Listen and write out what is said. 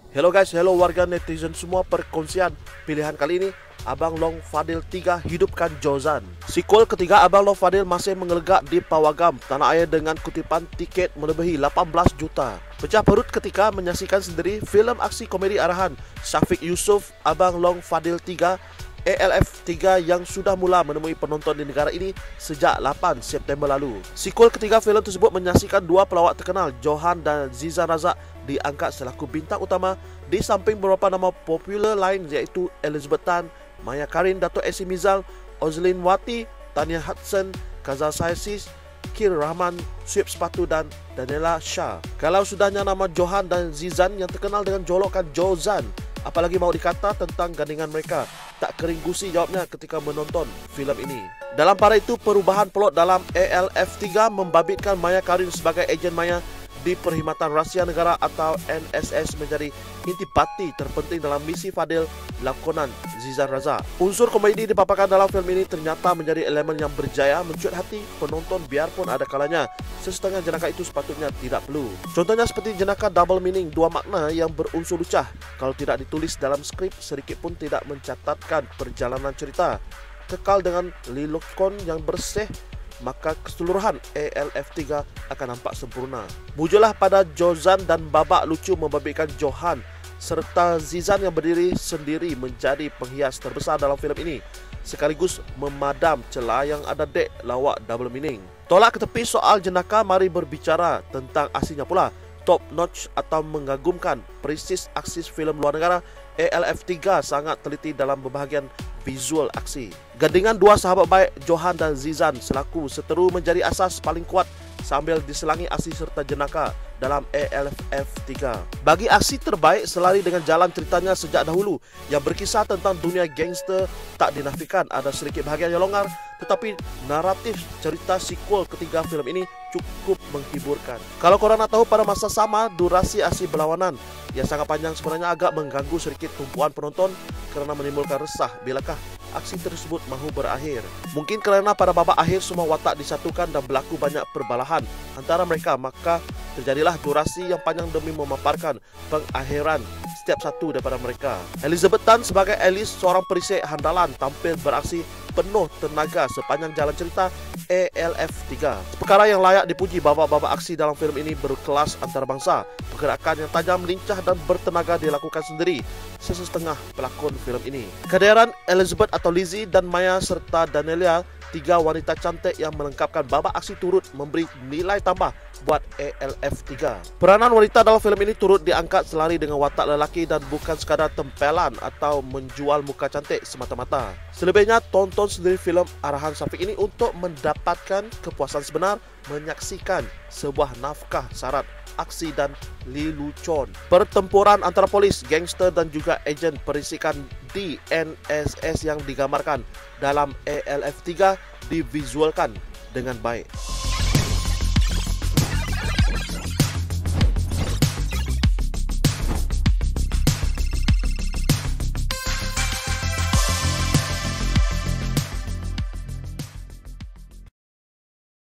Hello guys, hello warga netizen semua. Perkongsian pilihan kali ini, Abang Long Fadil 3 hidupkan Jozan. Sequel ketiga Abang Long Fadil masih mengelegak di pawagam tanah air dengan kutipan tiket melebihi 18 juta. Pecah perut ketika menyaksikan sendiri filem aksi komedi arahan Syafiq Yusof Abang Long Fadil 3 ALF 3 yang sudah mula menemui penonton di negara ini sejak 8 September lalu. Sequel ketiga filem tersebut menyaksikan dua pelawak terkenal, Johan dan Zizan Razak, diangkat selaku bintang utama di samping beberapa nama popular lain iaitu Elizabeth Tan, Maya Karin, Dato' Esi Mizal, Ozlin Wati, Tania Hudson, Kazal Saisis, Kir Rahman, Suib Sepatu dan Daniela Shah. Kalau sudahnya nama Johan dan Zizan yang terkenal dengan jolokan Jozan, apalagi mau dikata tentang gandingan mereka? Tak kering gusi jawabnya ketika menonton filem ini. Dalam pada itu, perubahan plot dalam ALF 3 membabitkan Maya Karin sebagai ejen Maya di Perkhidmatan Rahsia Negara atau NSS menjadi intipati terpenting dalam misi Fadil lakonan Zizan Razak. Unsur komedi dipaparkan dalam filem ini ternyata menjadi elemen yang berjaya mencuat hati penonton biarpun ada kalanya sesetengah jenaka itu sepatutnya tidak perlu. Contohnya seperti jenaka double meaning, dua makna yang berunsur lucah. Kalau tidak ditulis dalam skrip, sedikit pun tidak mencatatkan perjalanan cerita. Kekal dengan lilokon yang bersih, maka keseluruhan ALF 3 akan nampak sempurna. Mujulah pada Jozan dan babak lucu membabitkan Johan serta Zizan yang berdiri sendiri menjadi penghias terbesar dalam filem ini, sekaligus memadam celah yang ada dek lawak double meaning. Tolak ke tepi soal jenaka, mari berbicara tentang aksinya pula. Top notch atau mengagumkan, presis aksi filem luar negara, ALF 3 sangat teliti dalam berbahagian visual aksi. Gandingan dua sahabat baik Johan dan Zizan selaku seteru menjadi asas paling kuat sambil diselangi aksi serta jenaka dalam ALF 3. Bagi aksi terbaik, selari dengan jalan ceritanya sejak dahulu yang berkisah tentang dunia gangster, tak dinafikan ada sedikit bahagian yang longgar, tetapi naratif cerita sequel ketiga filem ini cukup menghiburkan. Kalau korang nak tahu, pada masa sama durasi aksi berlawanan yang sangat panjang sebenarnya agak mengganggu sedikit tumpuan penonton kerana menimbulkan resah bilakah aksi tersebut mahu berakhir. Mungkin kerana pada babak akhir semua watak disatukan dan berlaku banyak perbalahan antara mereka, maka terjadilah durasi yang panjang demi memaparkan pengakhiran setiap satu daripada mereka. Elizabeth Tan sebagai Alice, seorang perisai handalan, tampil beraksi penuh tenaga sepanjang jalan cerita ALF 3. Perkara yang layak dipuji, babak-babak aksi dalam filem ini berkelas antarabangsa. Pergerakan yang tajam, lincah dan bertenaga dilakukan sendiri sesetengah pelakon filem ini. Kehadiran Elizabeth atau Lizzie dan Maya serta Daniela, tiga wanita cantik yang melengkapkan babak aksi, turut memberi nilai tambah buat ALF 3. Peranan wanita dalam filem ini turut diangkat selari dengan watak lelaki dan bukan sekadar tempelan atau menjual muka cantik semata-mata. Selebihnya, tonton sendiri filem arahan Syafiq ini untuk mendapatkan kepuasan sebenar menyaksikan sebuah nafkah syarat aksi dan lelucon. Pertempuran antara polis, gangster dan juga ejen perisikan di NSS yang digambarkan dalam ALF 3 divisualkan dengan baik.